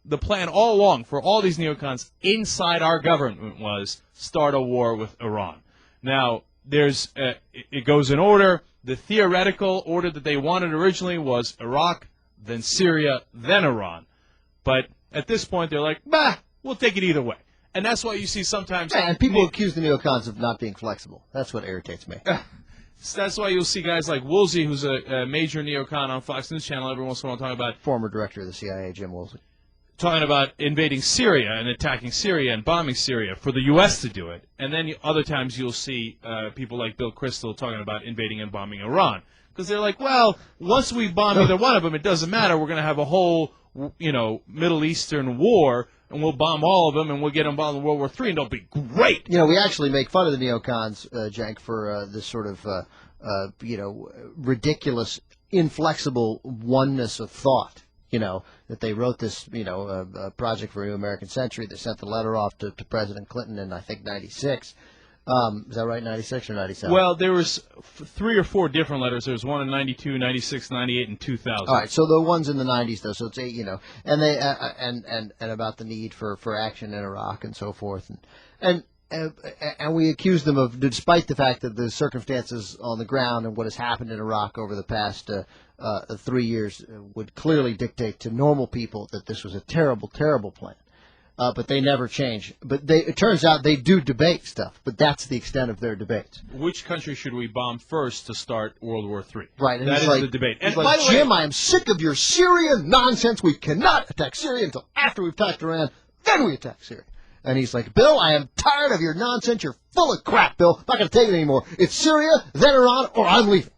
the plan all along for all these neocons inside our government was start a war with Iran. Now, it goes in order. The theoretical order that they wanted originally was Iraq, then Syria, then Iran. But at this point, they're like, bah, we'll take it either way. And that's why you see sometimes... Yeah, and people accuse the neocons of not being flexible. That's what irritates me. That's why you'll see guys like Woolsey, who's a major neocon on Fox News Channel, every once in a while talking about... Former director of the CIA, Jim Woolsey. Talking about invading Syria and attacking Syria and bombing Syria for the U.S. to do it. And then other times you'll see people like Bill Kristol talking about invading and bombing Iran. Because they're like, well, once we bomb either one of them, it doesn't matter. We're going to have a whole, Middle Eastern war, and we'll bomb all of them, and we'll get them involved in World War III, and it'll be great. We actually make fun of the neocons, Cenk, for this sort of, ridiculous, inflexible oneness of thought. That they wrote this, project for a new American century. They sent the letter off to President Clinton in, I think, 96. Is that right, 96 or 97? Well, there was 3 or 4 different letters. There was one in 92, 96, 98, and 2000. All right, so the ones in the 90s, though, so it's 8, and they and about the need for action in Iraq and so forth. And we accuse them of, despite the fact that the circumstances on the ground and what has happened in Iraq over the past 3 years would clearly dictate to normal people that this was a terrible, terrible plan. But they never change. But it turns out they do debate stuff, but that's the extent of their debates. Which country should we bomb first to start World War III? Right. And that is like, the debate. And by the way, Jim, I am sick of your Syrian nonsense. We cannot attack Syria until after we've attacked Iran. Then we attack Syria. And he's like, Bill, I am tired of your nonsense. You're full of crap, Bill. I'm not going to take it anymore. It's Syria, then Iran, or I'm leaving.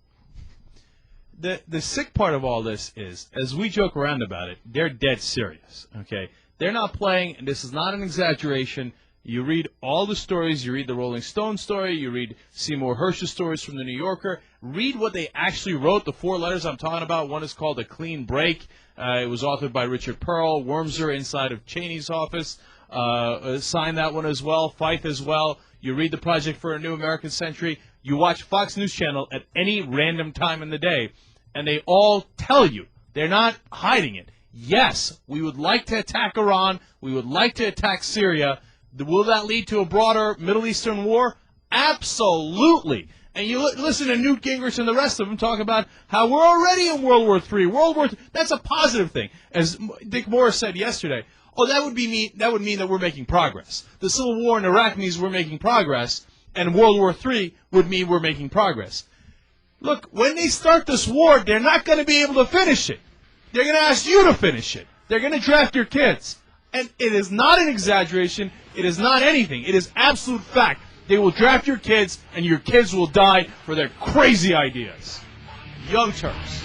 The sick part of all this is, as we joke around about it, they're dead serious, okay? They're not playing, and this is not an exaggeration. You read all the stories. You read the Rolling Stone story. You read Seymour Hersh's stories from the New Yorker. Read what they actually wrote, the 4 letters I'm talking about. One is called A Clean Break. It was authored by Richard Pearl. Wormser inside of Cheney's office signed that one as well. Feith as well. You read the Project for a New American Century. You watch Fox News Channel at any random time in the day, and they all tell you. They're not hiding it. Yes, we would like to attack Iran. We would like to attack Syria. Will that lead to a broader Middle Eastern war? Absolutely. And you listen to Newt Gingrich and the rest of them talk about how we're already in World War III. That's a positive thing. As Dick Morris said yesterday, that would mean that we're making progress. The Civil War in Iraq means we're making progress, and World War III would mean we're making progress. Look, when they start this war, they're not going to be able to finish it. They're going to ask you to finish it. They're going to draft your kids. And it is not an exaggeration. It is not anything. It is absolute fact. They will draft your kids, and your kids will die for their crazy ideas. Young Turks.